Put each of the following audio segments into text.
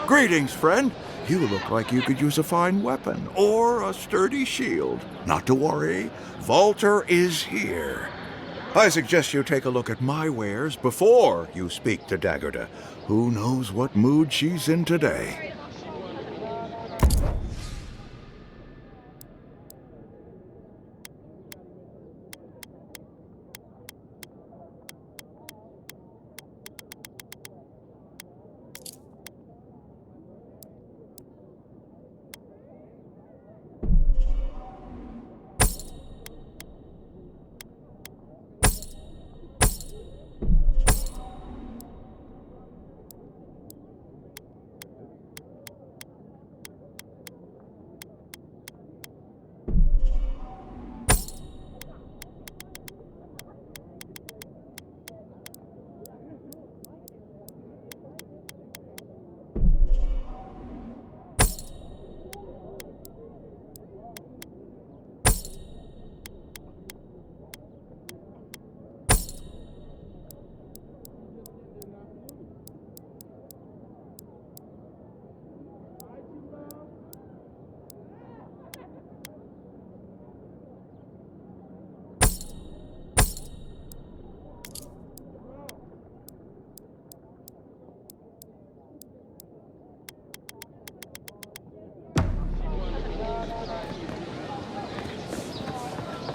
Greetings, friend. You look like you could use a fine weapon or a sturdy shield. Not to worry, Walter is here. I suggest you take a look at my wares before you speak to Daggerda. Who knows what mood she's in today?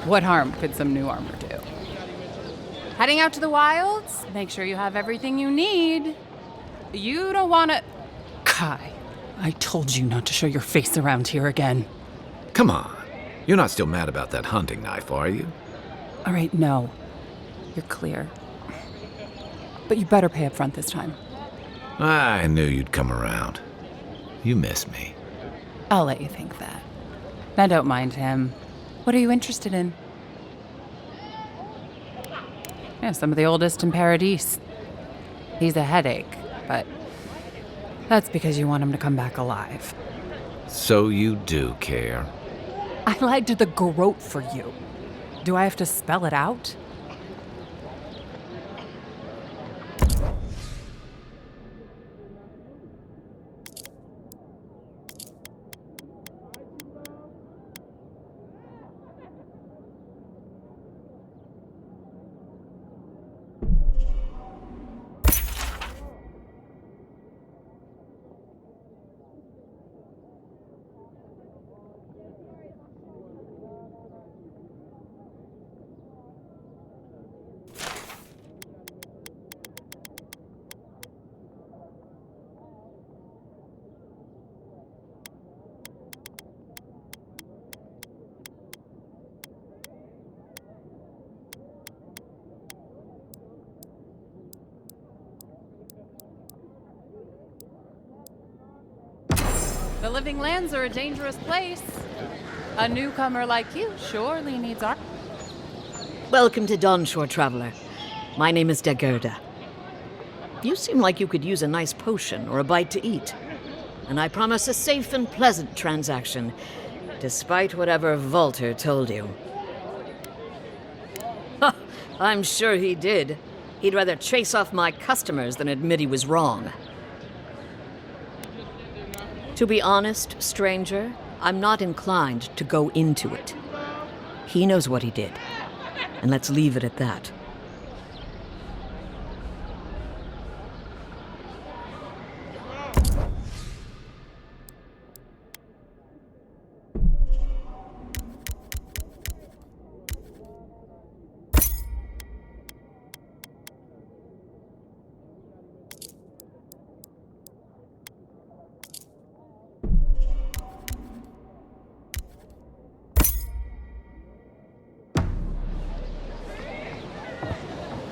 What harm could some new armor do? Heading out to the wilds? Make sure you have everything you need. You don't want to... Kai, I told you not to show your face around here again. Come on. You're not still mad about that hunting knife, are you? All right, no. You're clear. But you better pay up front this time. I knew you'd come around. You miss me. I'll let you think that. Now don't mind him. What are you interested in? Yeah, some of the oldest in Paradise. He's a headache, but that's because you want him to come back alive. So you do care. I lied to the garrote for you. Do I have to spell it out? The living lands are a dangerous place. A newcomer like you surely needs our... Welcome to Dawnshore, Traveler. My name is Daggerda. You seem like you could use a nice potion or a bite to eat. And I promise a safe and pleasant transaction, despite whatever Walter told you. I'm sure he did. He'd rather chase off my customers than admit he was wrong. To be honest, stranger, I'm not inclined to go into it. He knows what he did, and let's leave it at that.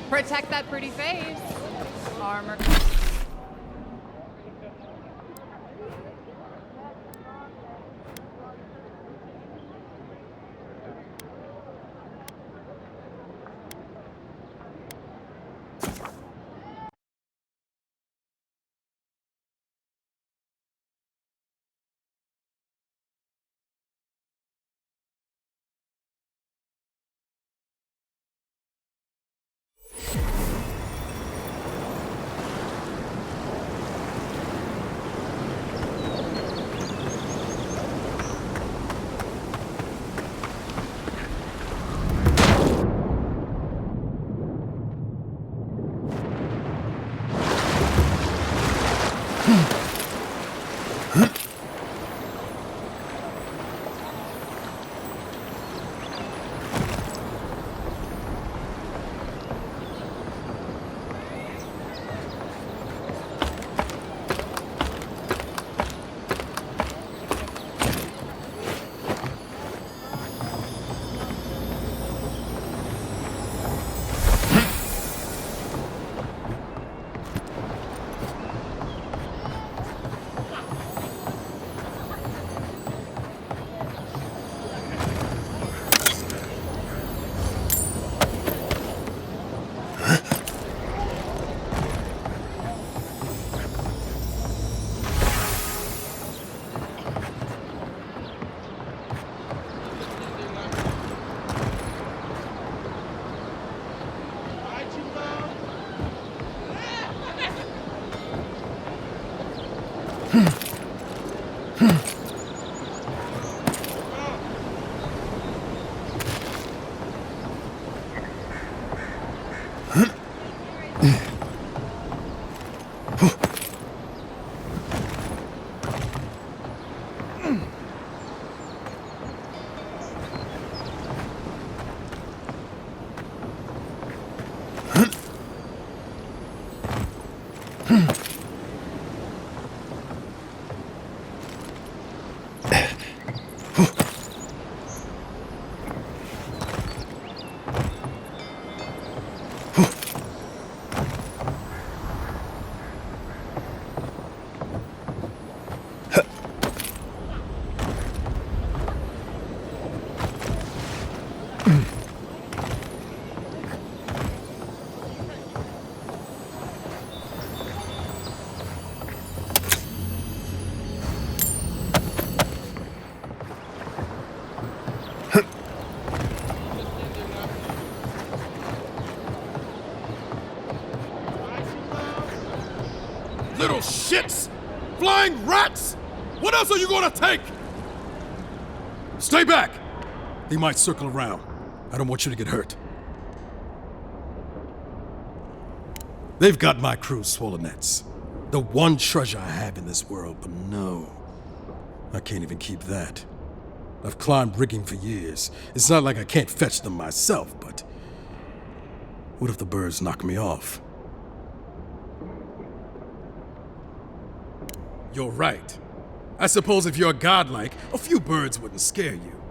Protect that pretty face. Armor. Little shits! Flying rats! What else are you gonna take? Stay back! They might circle around. I don't want you to get hurt. They've got my crew's swollen nets. The one treasure I have in this world, but no. I can't even keep that. I've climbed rigging for years. It's not like I can't fetch them myself, but what if the birds knock me off? You're right. I suppose if you're godlike, a few birds wouldn't scare you.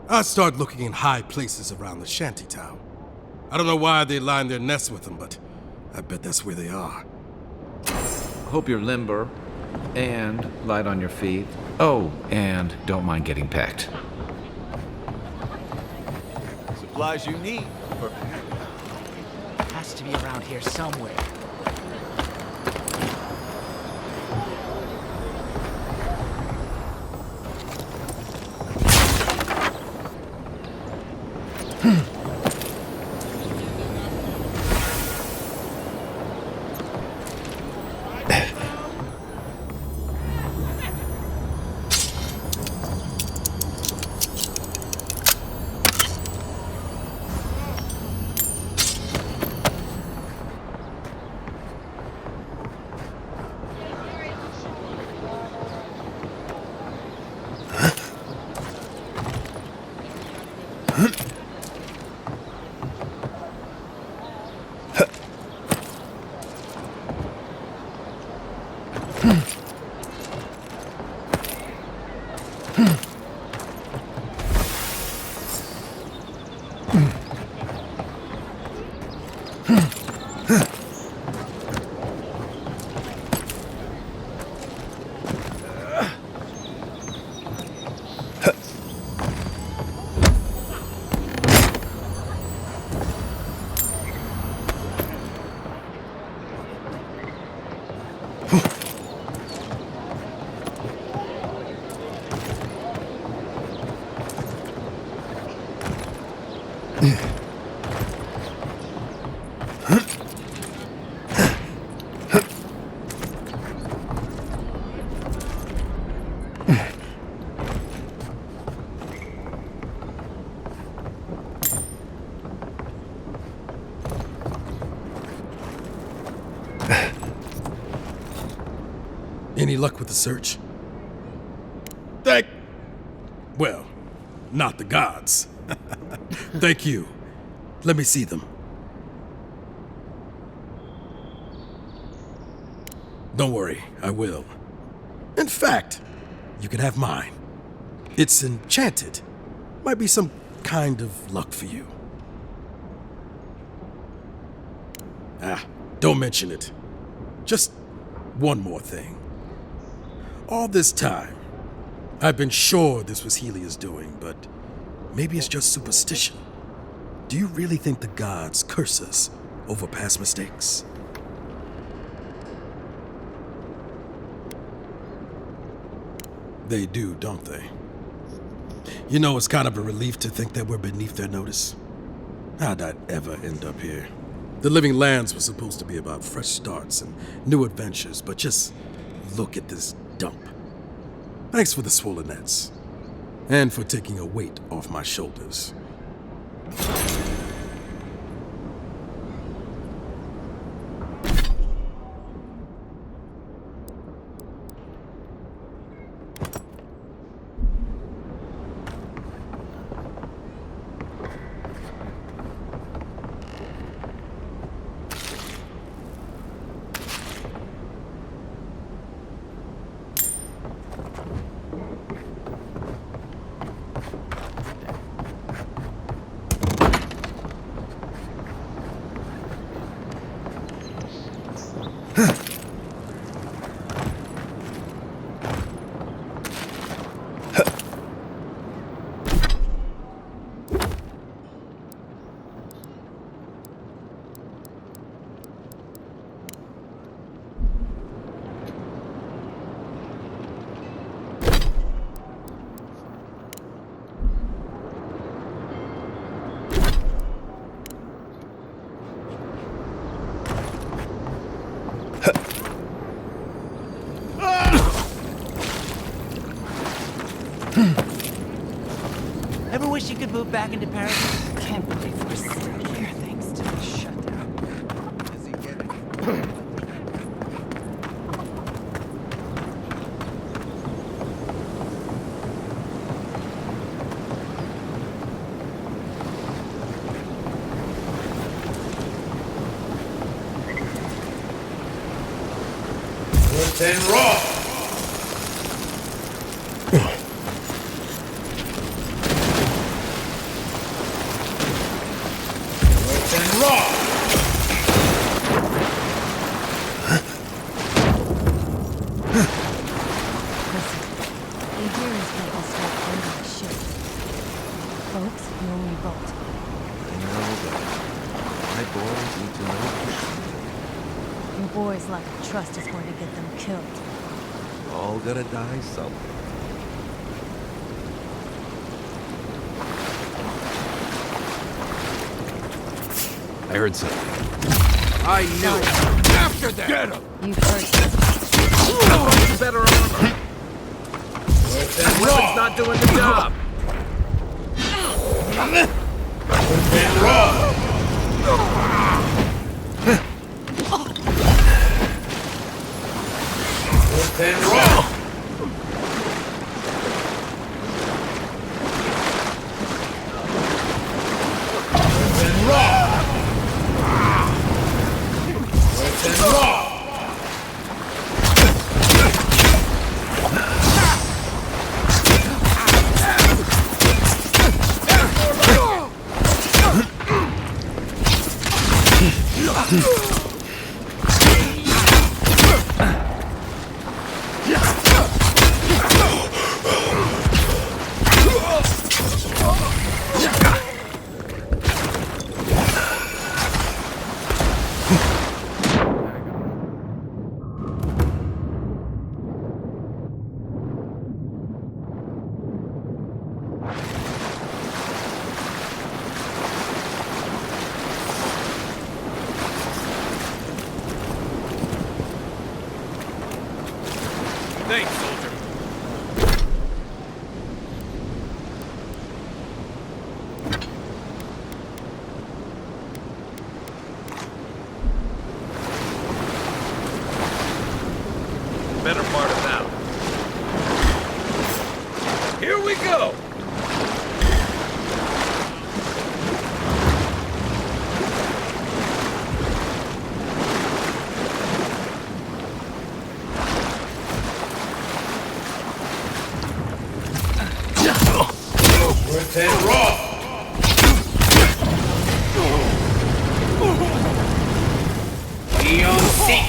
I'd start looking in high places around the shantytown. I don't know why they line their nests with them, but I bet that's where they are. Hope you're limber and light on your feet. Oh, and don't mind getting pecked. Supplies you need for... Has to be around here somewhere. Any luck with the search? Well, not the gods. Thank you. Let me see them. Don't worry, I will. In fact, you can have mine. It's enchanted. Might be some kind of luck for you. Don't mention it. Just one more thing. All this time, I've been sure this was Helia's doing, but maybe it's just superstition. Do you really think the gods curse us over past mistakes? They do, don't they? You know, it's kind of a relief to think that we're beneath their notice. How'd I ever end up here? The Living Lands was supposed to be about fresh starts and new adventures, but just look at this dump. Thanks for the swollen nets, and for taking a weight off my shoulders. wish you could move back into paradise? Can't believe we're still here thanks to the shutdown. And raw. And raw. Listen, Adrian's got us start building the ship. Folks, you only vote. I know that. My boys need to know this. Your boys' lack of trust is going to get them killed. All gotta die somewhere. I heard something. I knew it. After that! Get him! You've heard this. Better armor. That weapon's not doing the job. And raw. And raw. And raw. And raw. Thanks, soldier. Better part of now. Here we go. And raw. Eon Seek.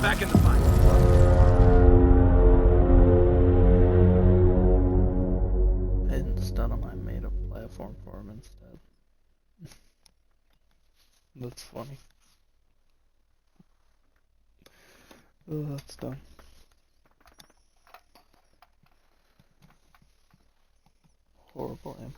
Back in the fight. Hidden stun on my made-up platform for him instead. That's funny. Oh, that's done. Horrible aim.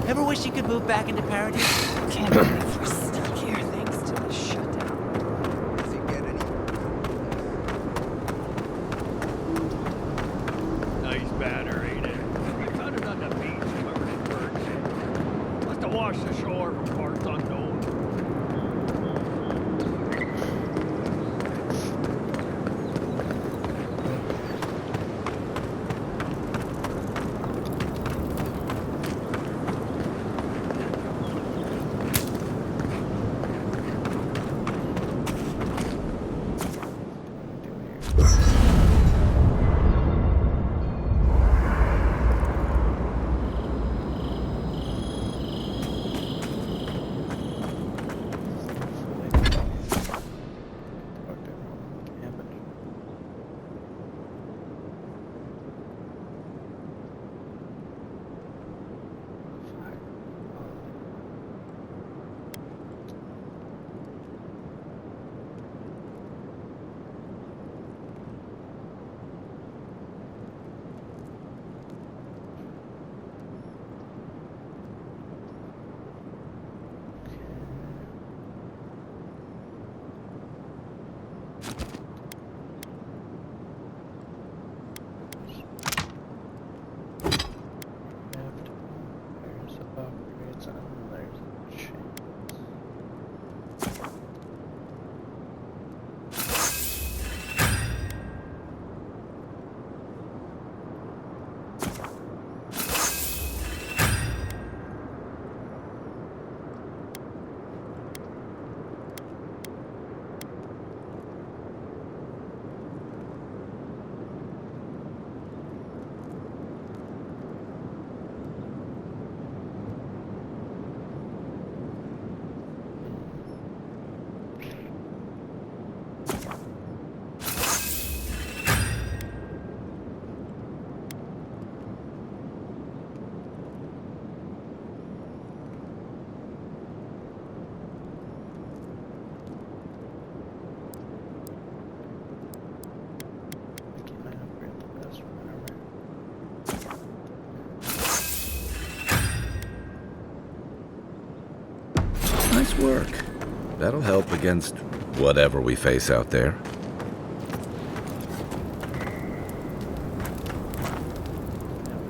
Ever wish you could move back into paradise? Can't believe we're stuck here thanks to this shutdown. Does he get any? Nice batter, ain't it? We found it on the beach, covered in bird shit. Must have washed ashore from parts unknown. Nice work. That'll help against whatever we face out there.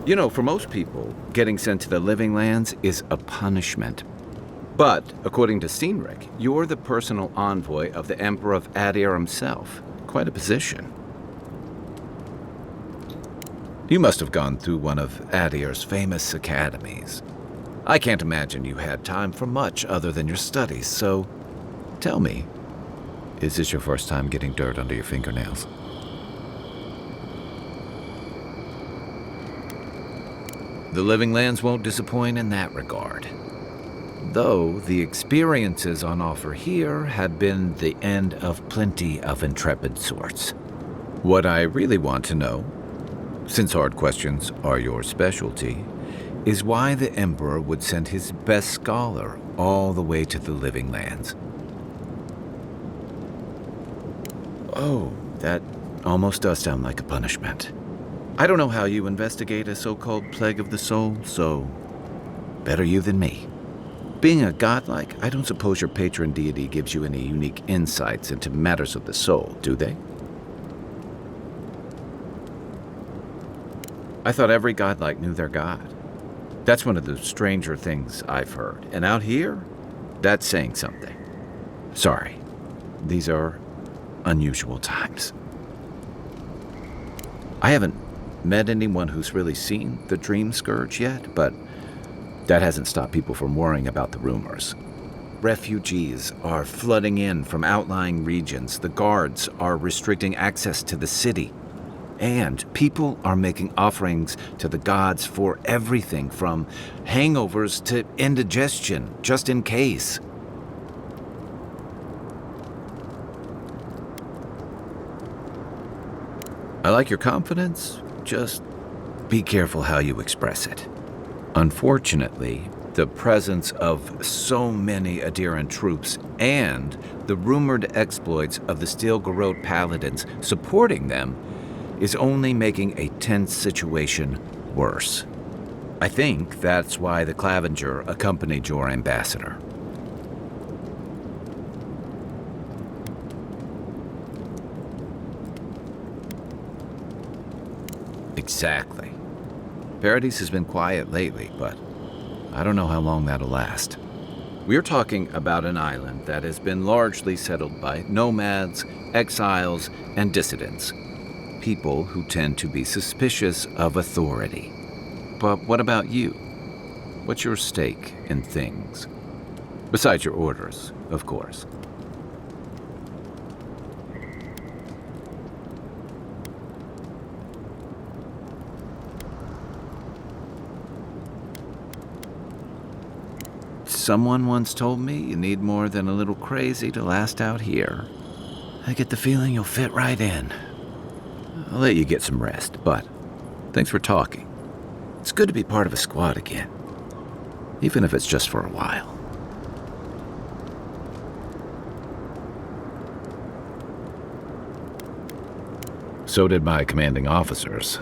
You know, for most people, getting sent to the Living Lands is a punishment. But, according to Steenrick, you're the personal envoy of the Emperor of Adir himself. Quite a position. You must have gone through one of Adir's famous academies. I can't imagine you had time for much other than your studies, so tell me, is this your first time getting dirt under your fingernails? The Living Lands won't disappoint in that regard. Though the experiences on offer here had been the end of plenty of intrepid sorts. What I really want to know, since hard questions are your specialty, is why the Emperor would send his best scholar all the way to the Living Lands. Oh, that almost does sound like a punishment. I don't know how you investigate a so-called plague of the soul, so better you than me. Being a godlike, I don't suppose your patron deity gives you any unique insights into matters of the soul, do they? I thought every godlike knew their god. That's one of the stranger things I've heard. And out here, that's saying something. Sorry, these are unusual times. I haven't met anyone who's really seen the Dream Scourge yet, but that hasn't stopped people from worrying about the rumors. Refugees are flooding in from outlying regions. The guards are restricting access to the city. And people are making offerings to the gods for everything from hangovers to indigestion, just in case. I like your confidence, just be careful how you express it. Unfortunately, the presence of so many Adiran troops and the rumored exploits of the Steel Garrote paladins supporting them is only making a tense situation worse. I think that's why the Clavenger accompanied your ambassador. Exactly. Paradise has been quiet lately, but I don't know how long that'll last. We're talking about an island that has been largely settled by nomads, exiles, and dissidents. People who tend to be suspicious of authority. But what about you? What's your stake in things? Besides your orders, of course. Someone once told me you need more than a little crazy to last out here. I get the feeling you'll fit right in. I'll let you get some rest, but thanks for talking. It's good to be part of a squad again, even if it's just for a while. So did my commanding officers.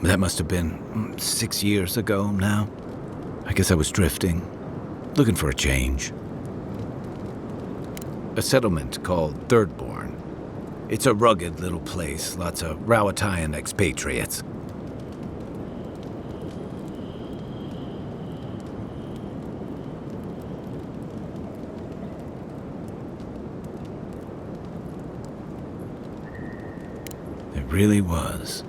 That must have been 6 years ago now. I guess I was drifting, looking for a change. A settlement called Thirdborn. It's a rugged little place, lots of Rawatayan expatriates. It really was.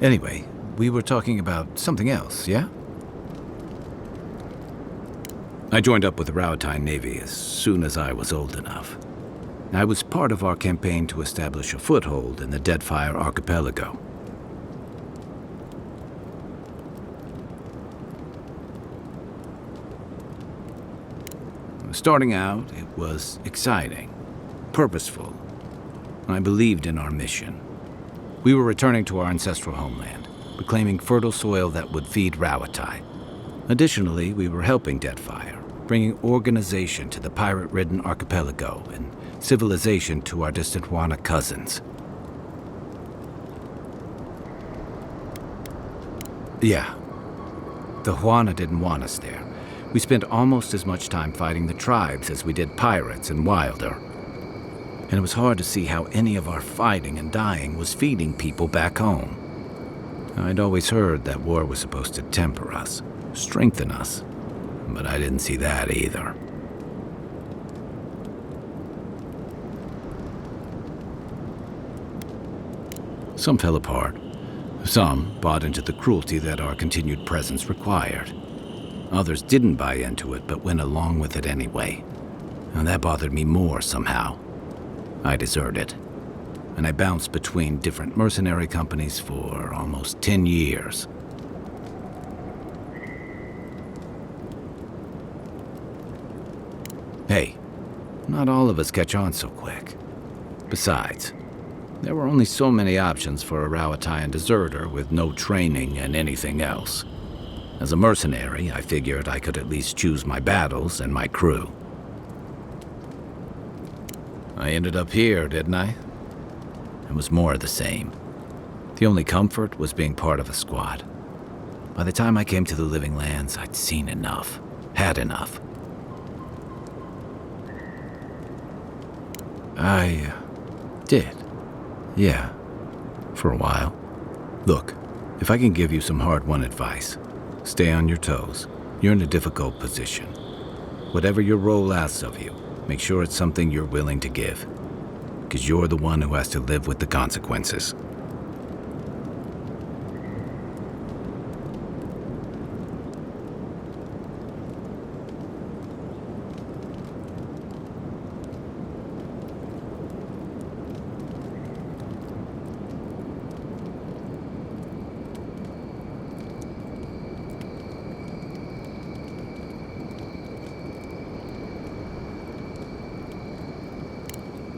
Anyway, we were talking about something else, yeah? I joined up with the Rawatayan Navy as soon as I was old enough. I was part of our campaign to establish a foothold in the Deadfire Archipelago. Starting out, it was exciting, purposeful. I believed in our mission. We were returning to our ancestral homeland, reclaiming fertile soil that would feed Rawatai. Additionally, we were helping Deadfire, bringing organization to the pirate-ridden archipelago and civilization to our distant Huana cousins. Yeah, the Huana didn't want us there. We spent almost as much time fighting the tribes as we did pirates and Wilder. And it was hard to see how any of our fighting and dying was feeding people back home. I'd always heard that war was supposed to temper us, strengthen us, but I didn't see that either. Some fell apart. Some bought into the cruelty that our continued presence required. Others didn't buy into it, but went along with it anyway. And that bothered me more somehow. I deserted. And I bounced between different mercenary companies for almost 10 years. Hey, not all of us catch on so quick. Besides, there were only so many options for a Rawatayan deserter with no training and anything else. As a mercenary, I figured I could at least choose my battles and my crew. I ended up here, didn't I? It was more of the same. The only comfort was being part of a squad. By the time I came to the Living Lands, I'd seen enough, had enough. I did. Yeah, for a while. Look, if I can give you some hard-won advice, stay on your toes. You're in a difficult position. Whatever your role asks of you, make sure it's something you're willing to give. Because you're the one who has to live with the consequences.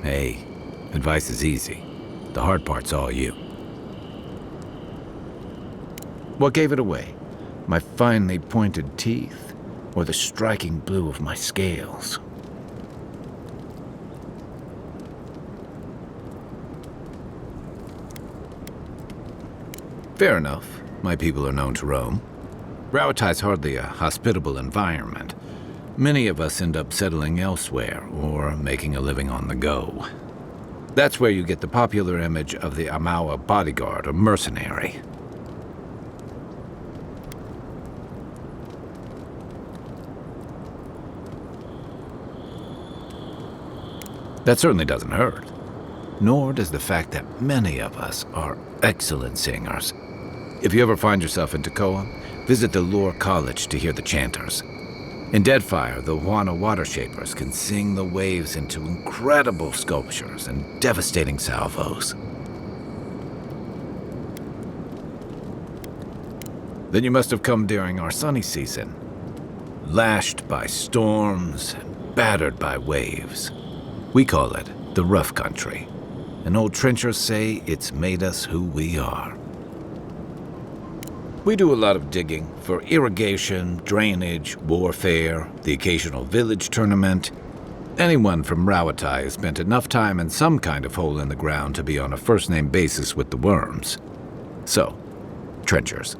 Hey, advice is easy. The hard part's all you. What gave it away? My finely pointed teeth, or the striking blue of my scales? Fair enough. My people are known to roam. Rauatai's hardly a hospitable environment. Many of us end up settling elsewhere or making a living on the go. That's where you get the popular image of the Amawa bodyguard or mercenary. That certainly doesn't hurt. Nor does the fact that many of us are excellent singers. If you ever find yourself in Tekoa, visit the Lore College to hear the chanters. In Deadfire, the Wana Water Shapers can sing the waves into incredible sculptures and devastating salvos. Then you must have come during our sunny season, lashed by storms and battered by waves. We call it the rough country, and old trenchers say it's made us who we are. We do a lot of digging for irrigation, drainage, warfare, the occasional village tournament. Anyone from Rauatai has spent enough time in some kind of hole in the ground to be on a first-name basis with the worms. So, trenchers.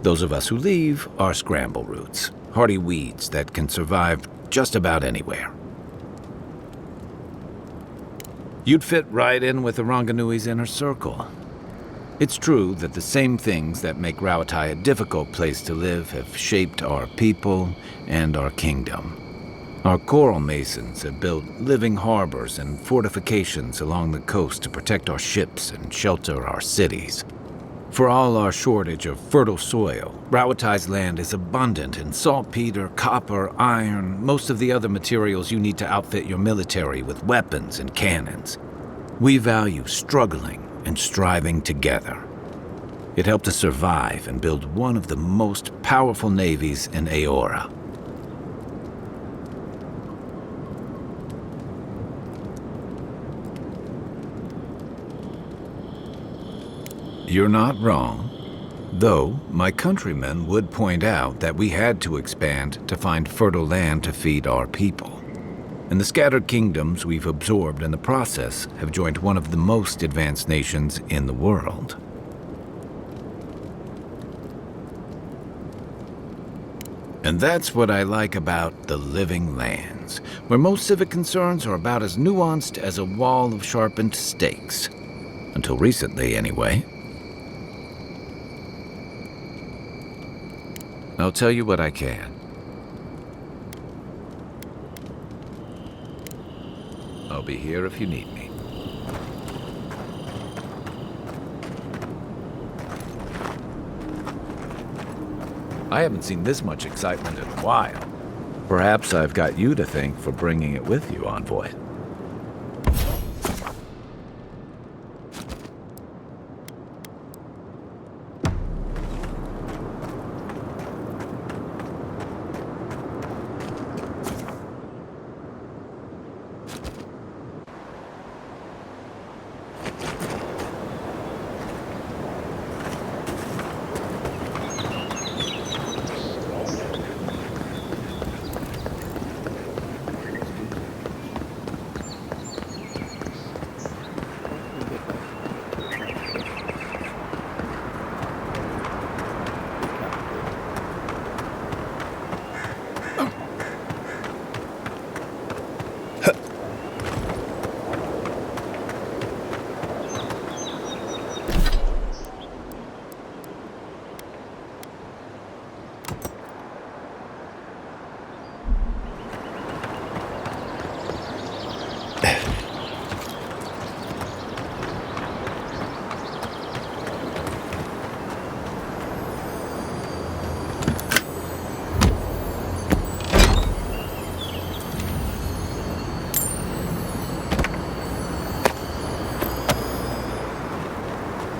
Those of us who leave are scramble roots, hardy weeds that can survive just about anywhere. You'd fit right in with the Ranganui's inner circle. It's true that the same things that make Rauatai a difficult place to live have shaped our people and our kingdom. Our coral masons have built living harbors and fortifications along the coast to protect our ships and shelter our cities. For all our shortage of fertile soil, Rauatai's land is abundant in saltpeter, copper, iron, most of the other materials you need to outfit your military with weapons and cannons. We value struggling and striving together. It helped us survive and build one of the most powerful navies in Aora. You're not wrong, though my countrymen would point out that we had to expand to find fertile land to feed our people. And the scattered kingdoms we've absorbed in the process have joined one of the most advanced nations in the world. And that's what I like about the Living Lands, where most civic concerns are about as nuanced as a wall of sharpened stakes. Until recently, anyway. I'll tell you what I can. I'll be here if you need me. I haven't seen this much excitement in a while. Perhaps I've got you to thank for bringing it with you, Envoy.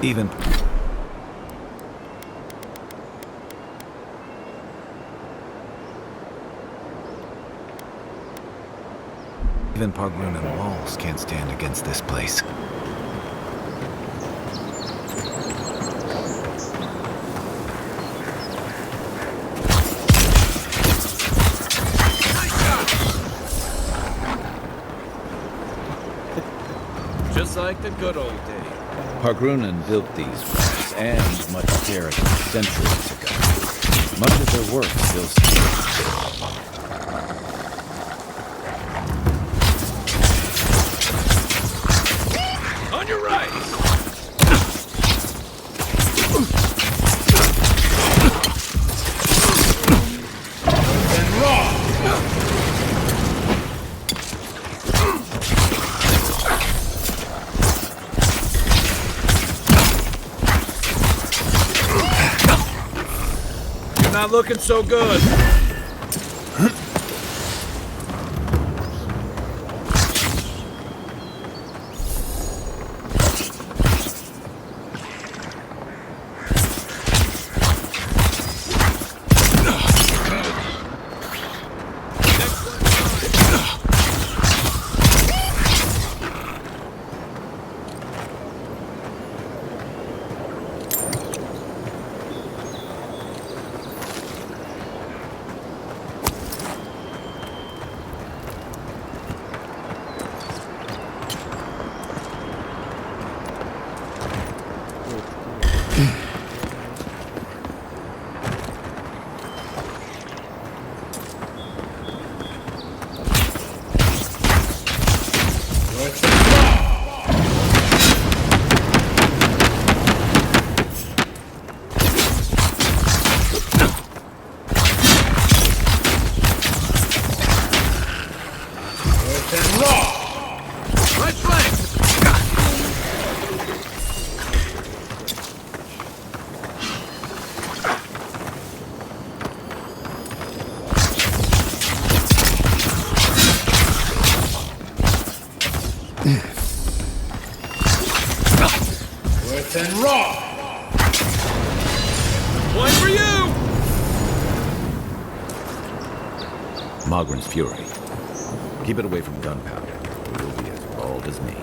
Even Pargrunan walls can't stand against this place. Just like the good old days. Hargrunen built these walls and much of Territory centuries ago. Much of their work still stands. On your right! Not looking so good. Right flank! Within raw! One for you! Mogren's fury. Keep it away from gunpowder, or you'll be as bald as me.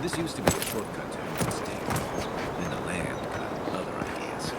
This used to be a shortcut to the state. Then the land got other ideas.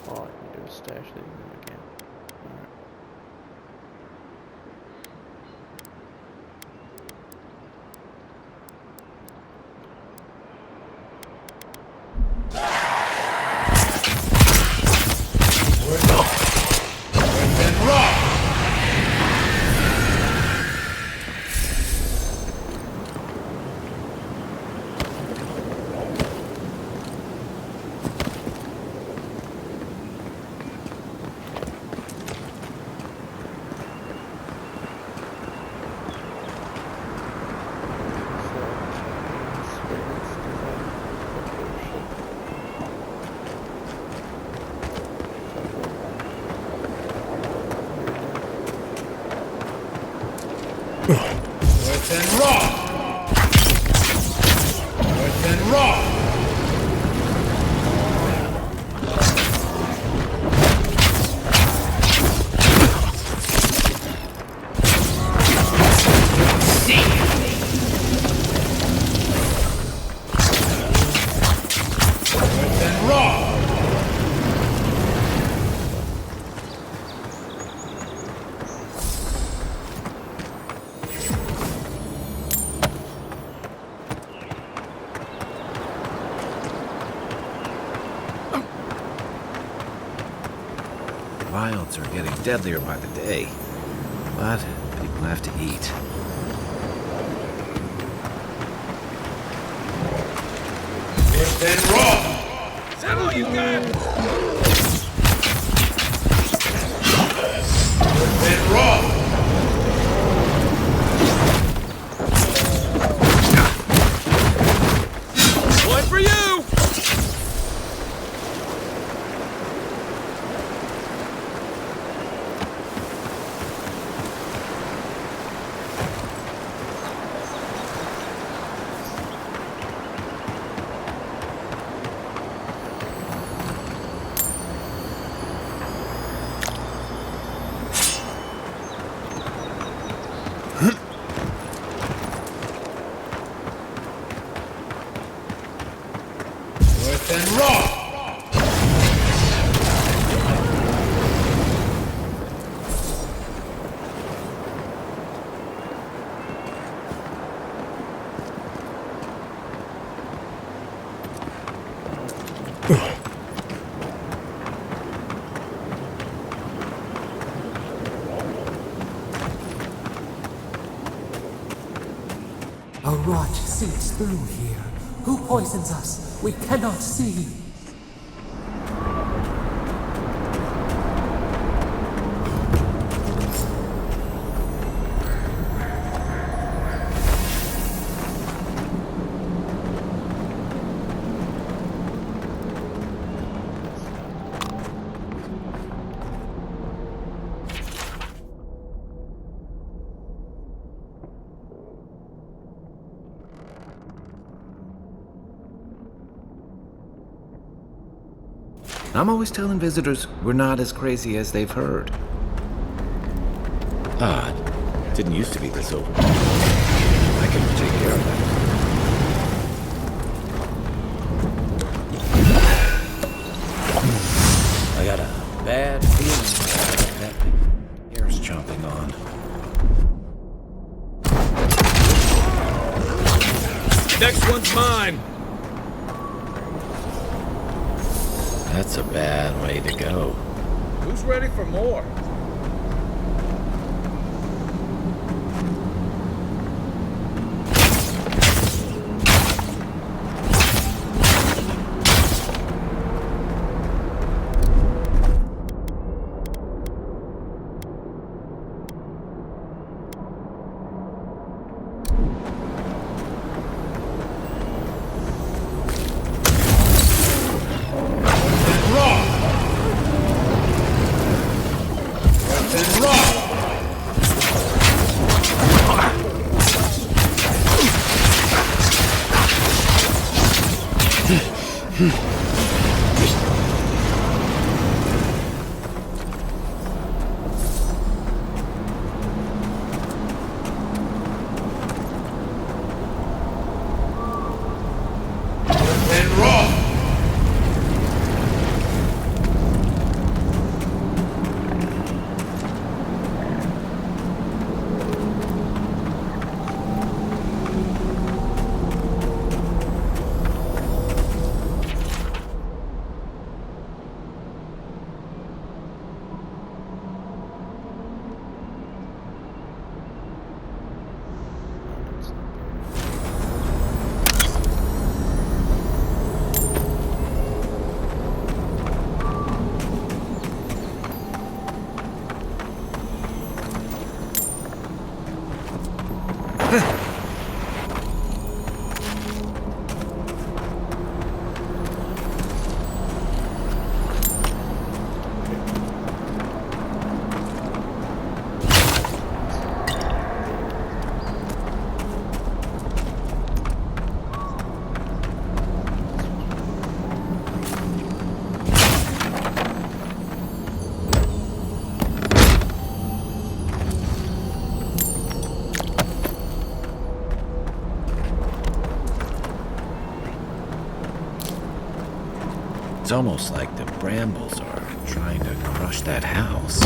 All I can do is stash these in again. Alright. Wilds are getting deadlier by the day, but people have to eat. Settle, you guys! One for you! rot seeps through here. Who poisons us? We cannot see. I'm always telling visitors we're not as crazy as they've heard. Odd. Didn't used to be this open. I can take care of that. I got a bad feeling that hair's chomping on. Next one's mine! That's a bad way to go. Who's ready for more? It's almost like the brambles are trying to crush that house.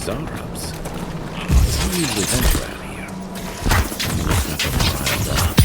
Zarups. Some usually venture out here. Nothing piled up.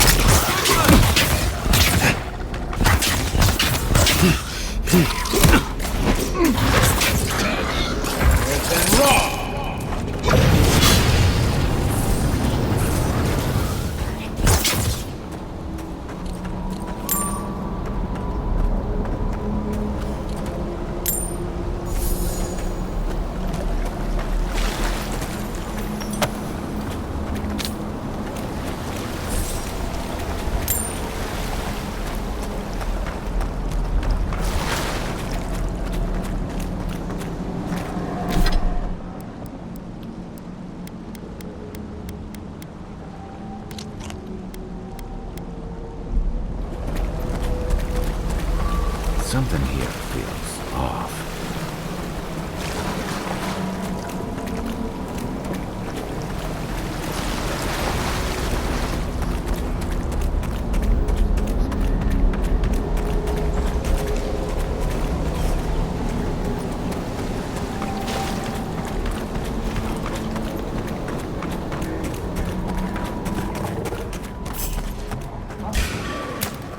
Something here feels off.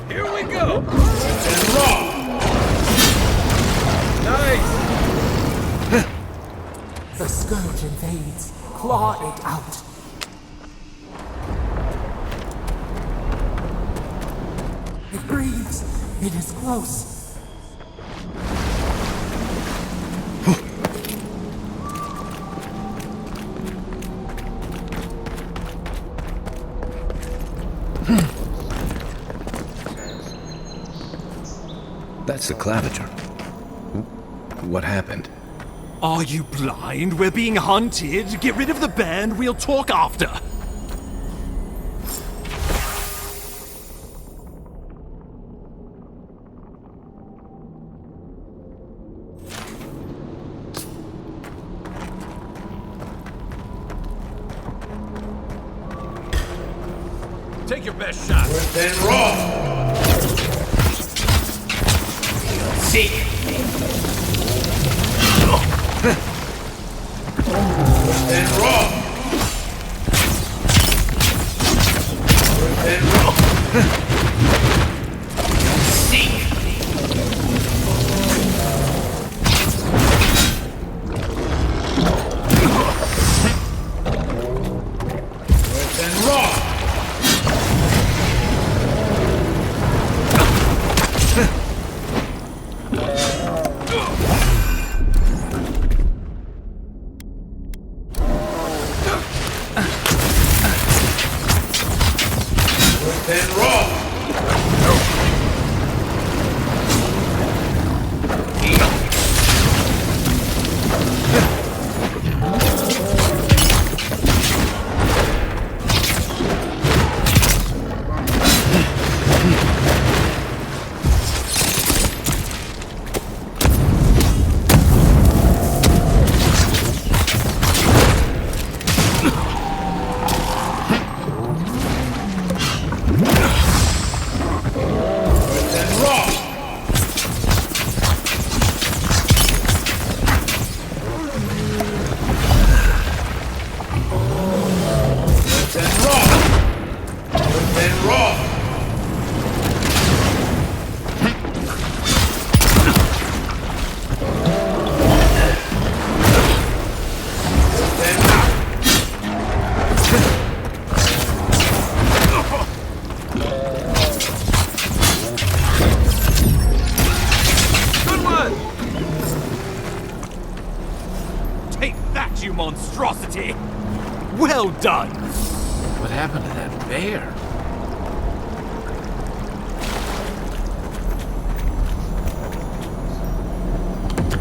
Here we go! The scourge invades. Claw it out. It breathes. It is close. That's the claviger. What happened? Are you blind? We're being hunted. Get rid of the bear and we'll talk after. Take your best shot. Then roll! Seek! Then roll! Then roll! Seek! Then roll! Then roll! Take that, you monstrosity! Well done! What happened to that bear?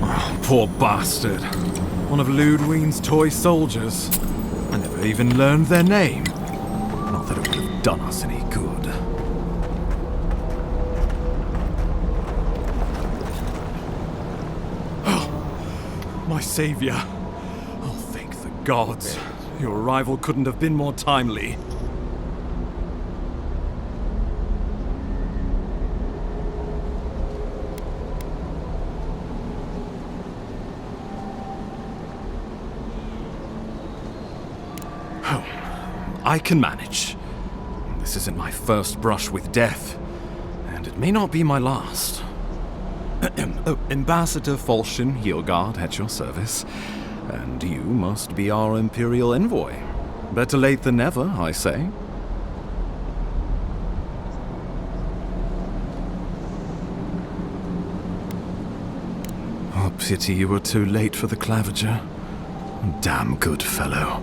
Oh, poor bastard. One of Ludwine's toy soldiers. I never even learned their name. Not that it would have done us any good. Oh, my savior. Oh, thank the gods. Your arrival couldn't have been more timely. I can manage. This isn't my first brush with death, and it may not be my last. Oh, Ambassador Falchion Heelguard at your service, and you must be our Imperial envoy. Better late than never, I say. Oh, pity you were too late for the claviger. Damn good fellow.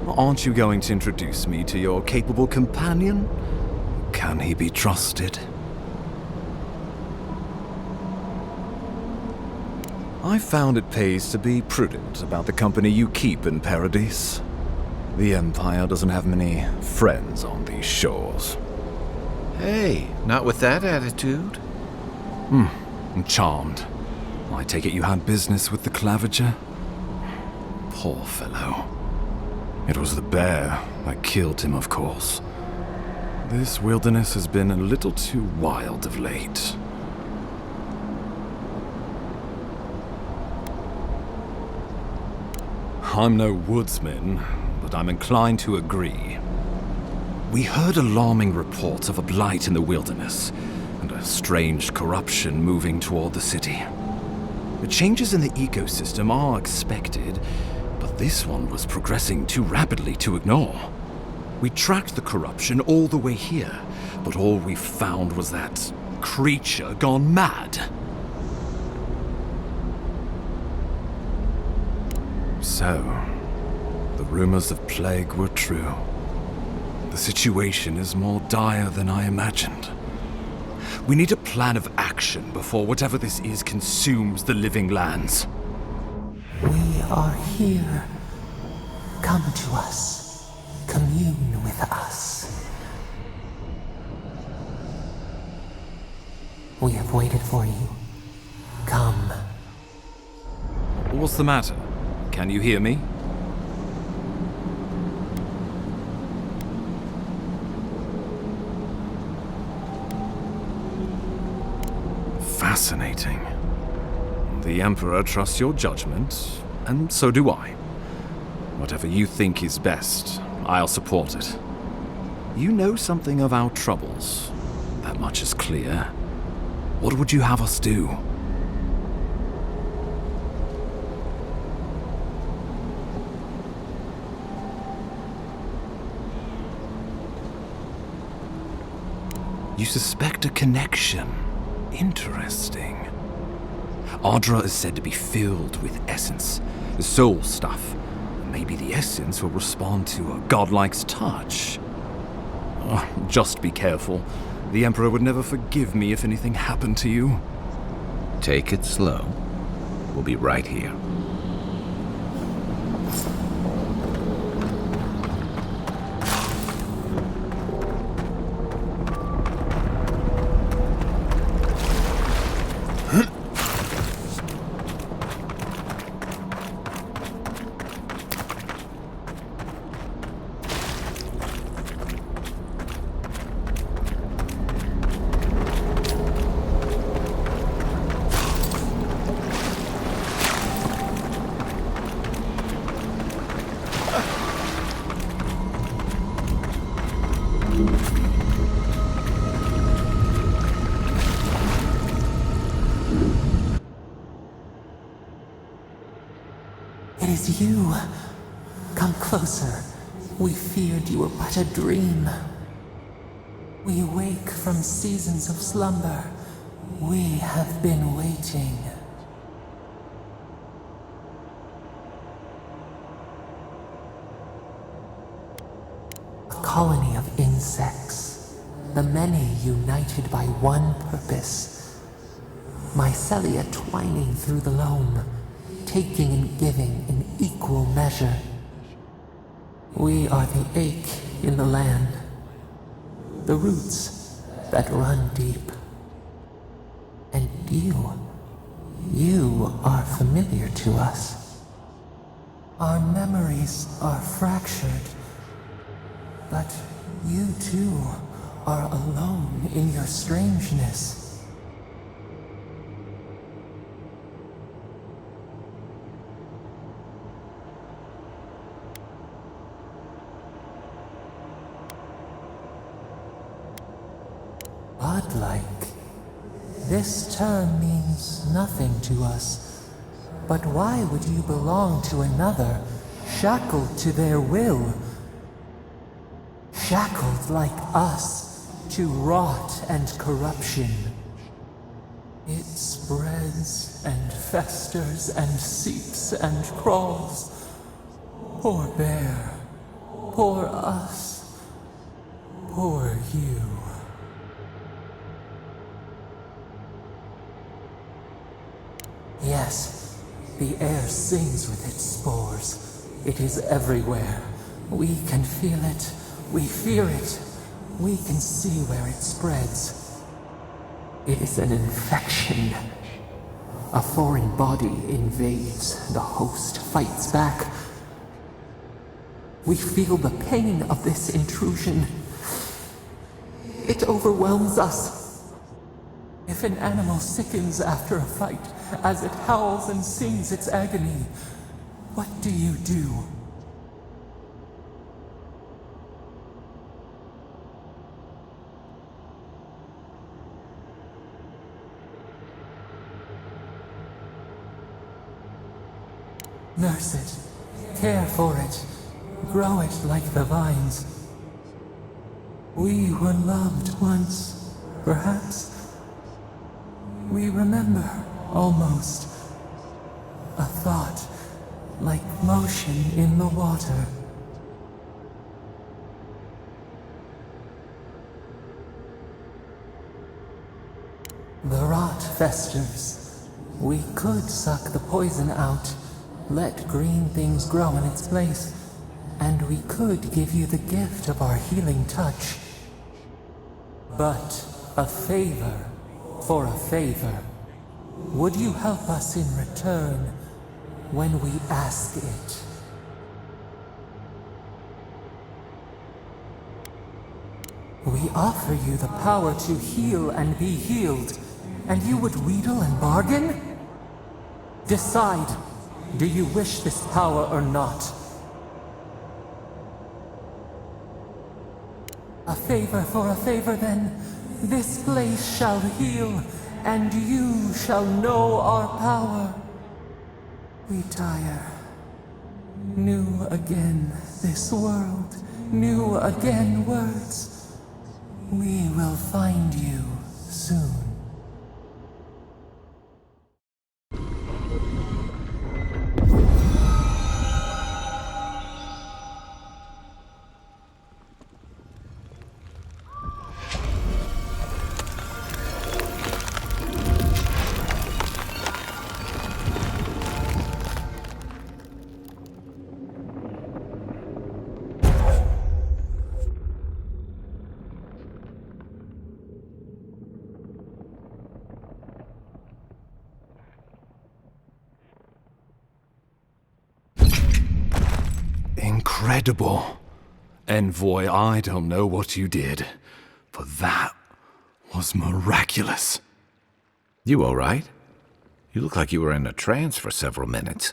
Aren't you going to introduce me to your capable companion? Can he be trusted? I found it pays to be prudent about the company you keep in Paradise. The Empire doesn't have many friends on these shores. Hey, not with that attitude. Charmed. I take it you had business with the Claviger? Poor fellow. It was the bear that killed him, of course. This wilderness has been a little too wild of late. I'm no woodsman, but I'm inclined to agree. We heard alarming reports of a blight in the wilderness, and a strange corruption moving toward the city. The changes in the ecosystem are expected, but this one was progressing too rapidly to ignore. We tracked the corruption all the way here, but all we found was that creature gone mad. So, the rumors of plague were true. The situation is more dire than I imagined. We need a plan of action before whatever this is consumes the living lands. We are here. Come to us. Commune with us. We have waited for you. Come. What's the matter? Can you hear me? Fascinating. The Emperor trusts your judgment, and so do I. Whatever you think is best, I'll support it. You know something of our troubles. That much is clear. What would you have us do? You suspect a connection. Interesting. Ardra is said to be filled with essence, soul stuff. Maybe the essence will respond to a godlike's touch. Oh, just be careful. The Emperor would never forgive me if anything happened to you. Take it slow. We'll be right here. It is you. Come closer. We feared you were but a dream. We wake from seasons of slumber. We have been waiting. A colony of insects. The many united by one purpose. Mycelia twining through the loam, taking and giving in equal measure. We are the ache in the land, the roots that run deep. And you are familiar to us. Our memories are fractured, but you too are alone in your strangeness. Godlike. This term means nothing to us. But why would you belong to another, shackled to their will? Shackled like us to rot and corruption. It spreads and festers and seeps and crawls. Poor bear. Poor us. Poor you. Yes, the air sings with its spores. It is everywhere. We can feel it. We fear it. We can see where it spreads. It is an infection, A foreign body invades, the host fights back. We feel the pain of this intrusion. It overwhelms us. If an animal sickens after a fight, as it howls and sings its agony, what do you do? Nurse it, care for it, grow it like the vines. We were loved once, perhaps. We remember, almost. A thought, like motion in the water. The rot festers. We could suck the poison out, let green things grow in its place, and we could give you the gift of our healing touch. But a favor for a favor. Would you help us in return when we ask it? We offer you the power to heal and be healed, and you would wheedle and bargain? Decide, do you wish this power or not? A favor for a favor then. This place shall heal, and you shall know our power. We tire. New again this world, new again words. We will find you soon. Incredible. Envoy, I don't know what you did, but that was miraculous. You all right? You look like you were in a trance for several minutes.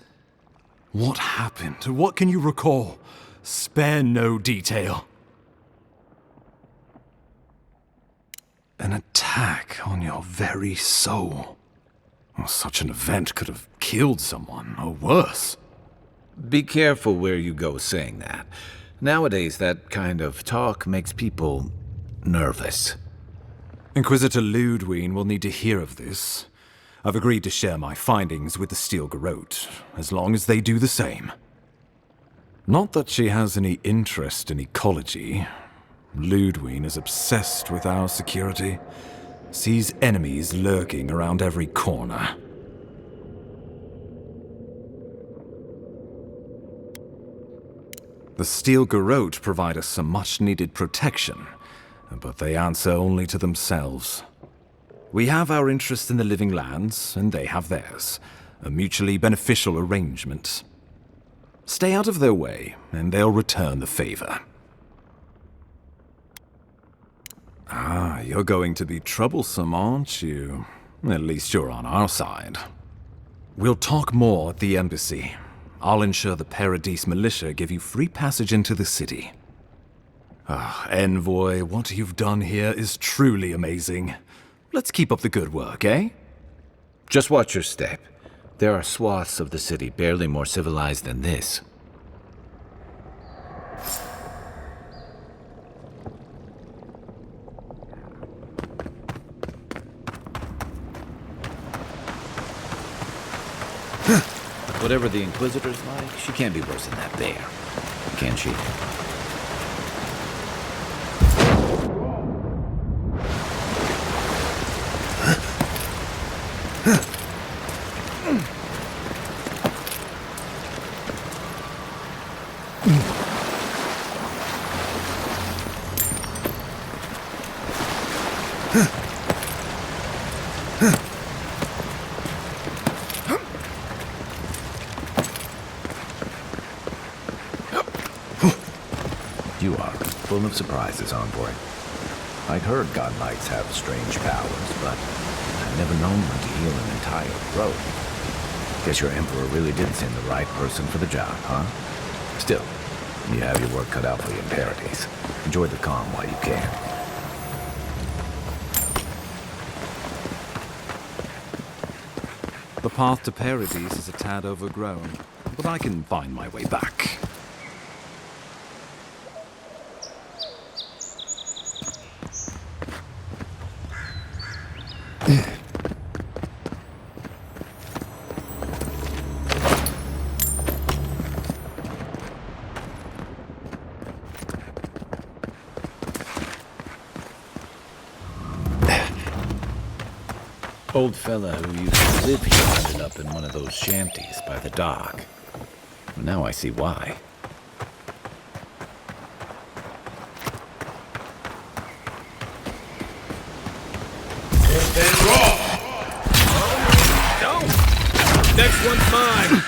What happened? What can you recall? Spare no detail. An attack on your very soul. Well, such an event could have killed someone, or worse. Be careful where you go saying that. Nowadays, that kind of talk makes people nervous. Inquisitor Ludwig will need to hear of this. I've agreed to share my findings with the Steel Garrote, as long as they do the same. Not that she has any interest in ecology. Ludwig is obsessed with our security, sees enemies lurking around every corner. The Steel Garrote provide us some much-needed protection, but they answer only to themselves. We have our interest in the living lands, and they have theirs. A mutually beneficial arrangement. Stay out of their way, and they'll return the favor. Ah, you're going to be troublesome, aren't you? At least you're on our side. We'll talk more at the embassy. I'll ensure the Paradise militia give you free passage into the city. Ah, Envoy, what you've done here is truly amazing. Let's keep up the good work, eh? Just watch your step. There are swaths of the city barely more civilized than this. Whatever the Inquisitor's like, she can't be worse than that bear. Can she? full of surprises on board. I'd heard god knights have strange powers, but I'd never known one to heal an entire throat. Guess your emperor really did send the right person for the job, huh? Still, you have your work cut out for you in Paradise. Enjoy the calm while you can. The path to Paradise is a tad overgrown, but I can find my way back. Old fella who used to live here ended up in one of those shanties by the dock. Now I see why. Next one's mine!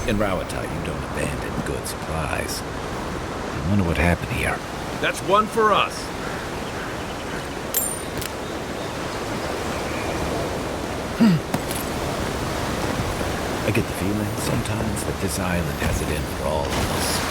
In Rawatite, you don't abandon good supplies. I wonder what happened here. That's one for us. I get the feeling sometimes that this island has it in for all of us.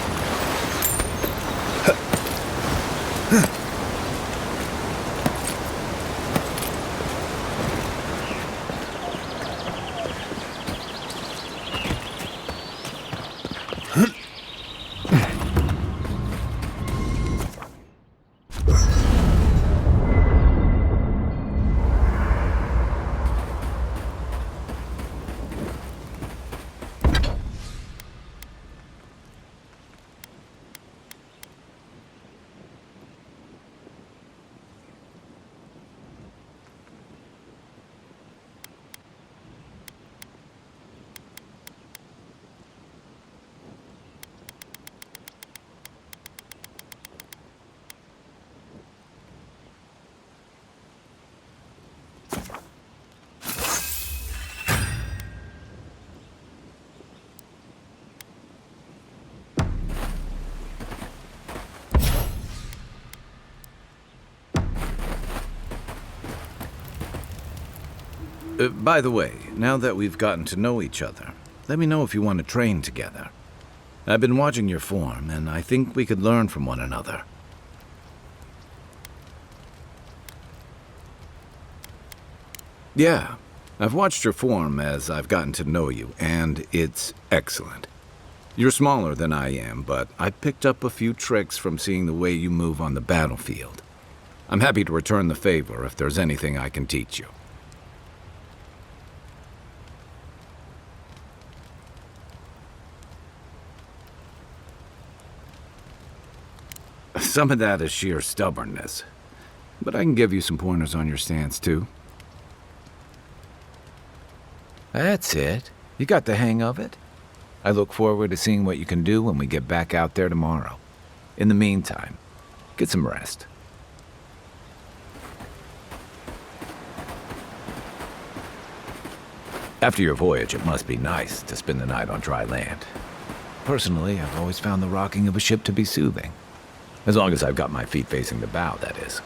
By the way, now that we've gotten to know each other, let me know if you want to train together. I've been watching your form, and I think we could learn from one another. Yeah, I've watched your form as I've gotten to know you, and it's excellent. You're smaller than I am, but I picked up a few tricks from seeing the way you move on the battlefield. I'm happy to return the favor if there's anything I can teach you. Some of that is sheer stubbornness, but I can give you some pointers on your stance, too. That's it. You got the hang of it. I look forward to seeing what you can do when we get back out there tomorrow. In the meantime, get some rest. After your voyage, it must be nice to spend the night on dry land. Personally, I've always found the rocking of a ship to be soothing. As long as I've got my feet facing the bow, that is.